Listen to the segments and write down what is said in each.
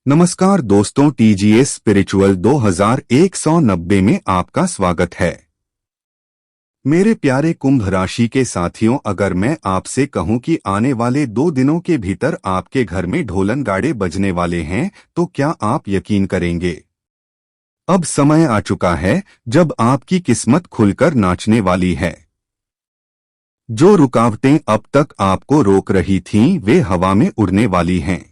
नमस्कार दोस्तों, TGS spiritual 2190 में आपका स्वागत है। मेरे प्यारे कुंभ राशि के साथियों, अगर मैं आपसे कहूं कि आने वाले 2 दिनों के भीतर आपके घर में ढोलन गाड़े बजने वाले हैं, तो क्या आप यकीन करेंगे? अब समय आ चुका है जब आपकी किस्मत खुलकर नाचने वाली है। जो रुकावटें अब तक आपको रोक रही थीं, वे हवा में उड़ने वाली हैं।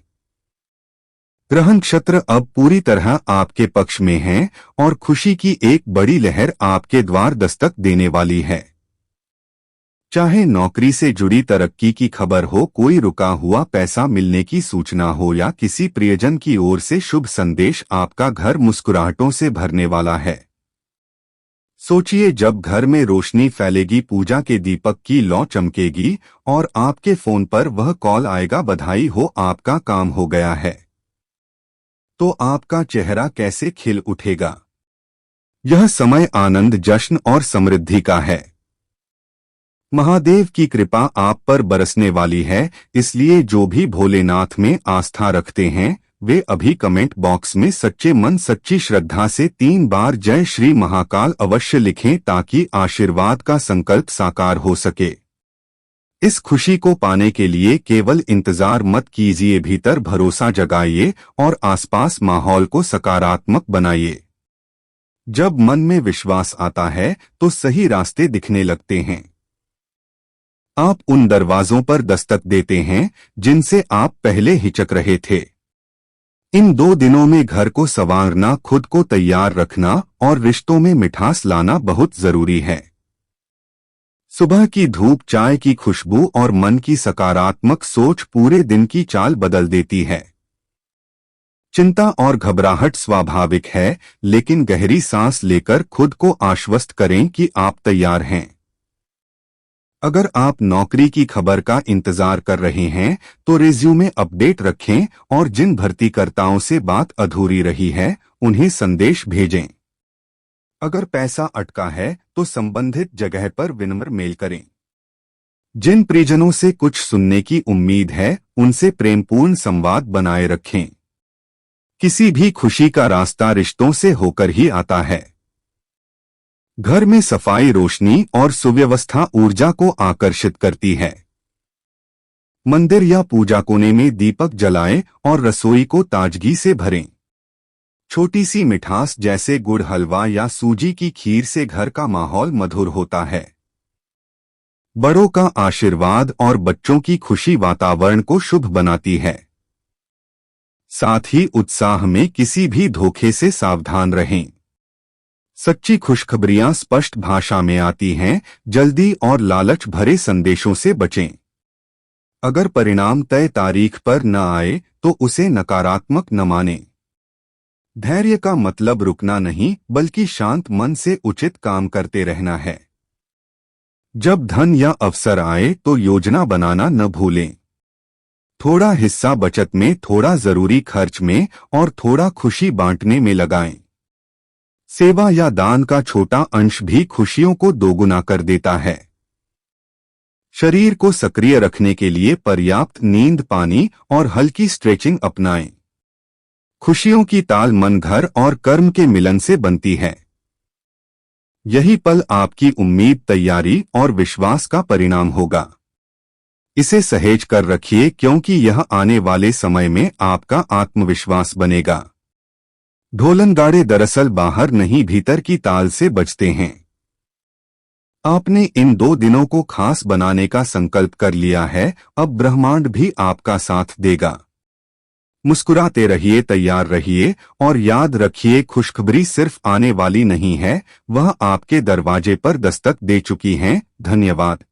ग्रह नक्षत्र अब पूरी तरह आपके पक्ष में हैं और खुशी की एक बड़ी लहर आपके द्वार दस्तक देने वाली है। चाहे नौकरी से जुड़ी तरक्की की खबर हो, कोई रुका हुआ पैसा मिलने की सूचना हो या किसी प्रियजन की ओर से शुभ संदेश, आपका घर मुस्कुराहटों से भरने वाला है। सोचिए, जब घर में रोशनी फैलेगी, पूजा के दीपक की लौ चमकेगी और आपके फोन पर वह कॉल आएगा, बधाई हो, आपका काम हो गया है। तो आपका चेहरा कैसे खिल उठेगा। यह समय आनंद, जश्न और समृद्धि का है। महादेव की कृपा आप पर बरसने वाली है, इसलिए जो भी भोलेनाथ में आस्था रखते हैं, वे अभी कमेंट बॉक्स में सच्चे मन सच्ची श्रद्धा से 3 बार जय श्री महाकाल अवश्य लिखें, ताकि आशीर्वाद का संकल्प साकार हो सके। इस खुशी को पाने के लिए केवल इंतजार मत कीजिए, भीतर भरोसा जगाइए और आसपास माहौल को सकारात्मक बनाइए। जब मन में विश्वास आता है तो सही रास्ते दिखने लगते हैं। आप उन दरवाजों पर दस्तक देते हैं जिनसे आप पहले हिचक रहे थे। इन 2 दिनों में घर को संवारना, खुद को तैयार रखना और रिश्तों में मिठास लाना बहुत जरूरी है। सुबह की धूप, चाय की खुशबू और मन की सकारात्मक सोच पूरे दिन की चाल बदल देती है। चिंता और घबराहट स्वाभाविक है, लेकिन गहरी सांस लेकर खुद को आश्वस्त करें कि आप तैयार हैं। अगर आप नौकरी की खबर का इंतजार कर रहे हैं, तो रिज्यूमे अपडेट रखें और जिन भर्तीकर्ताओं से बात अधूरी रही है, उन्हें संदेश भेजें। अगर पैसा अटका है तो संबंधित जगह पर विनम्र मेल करें। जिन परिजनों से कुछ सुनने की उम्मीद है, उनसे प्रेमपूर्ण संवाद बनाए रखें। किसी भी खुशी का रास्ता रिश्तों से होकर ही आता है। घर में सफाई, रोशनी और सुव्यवस्था ऊर्जा को आकर्षित करती है। मंदिर या पूजा कोने में दीपक जलाएं और रसोई को ताजगी से भरें। छोटी सी मिठास जैसे गुड़ हलवा या सूजी की खीर से घर का माहौल मधुर होता है। बड़ों का आशीर्वाद और बच्चों की खुशी वातावरण को शुभ बनाती है। साथ ही उत्साह में किसी भी धोखे से सावधान रहें। सच्ची खुशखबरियां स्पष्ट भाषा में आती हैं, जल्दी और लालच भरे संदेशों से बचें। अगर परिणाम तय तारीख पर न आए तो उसे नकारात्मक न मानें। धैर्य का मतलब रुकना नहीं, बल्कि शांत मन से उचित काम करते रहना है। जब धन या अवसर आए तो योजना बनाना न भूलें। थोड़ा हिस्सा बचत में, थोड़ा जरूरी खर्च में और थोड़ा खुशी बांटने में लगाएं। सेवा या दान का छोटा अंश भी खुशियों को दोगुना कर देता है। शरीर को सक्रिय रखने के लिए पर्याप्त नींद, पानी और हल्की स्ट्रेचिंग अपनाएं। खुशियों की ताल मन, घर और कर्म के मिलन से बनती है। यही पल आपकी उम्मीद, तैयारी और विश्वास का परिणाम होगा। इसे सहेज कर रखिए, क्योंकि यह आने वाले समय में आपका आत्मविश्वास बनेगा। ढोलन गाड़े दरअसल बाहर नहीं, भीतर की ताल से बजते हैं। आपने इन 2 दिनों को खास बनाने का संकल्प कर लिया है, अब ब्रह्मांड भी आपका साथ देगा। मुस्कुराते रहिए, तैयार रहिए और याद रखिए, खुशखबरी सिर्फ आने वाली नहीं है, वह आपके दरवाजे पर दस्तक दे चुकी है। धन्यवाद।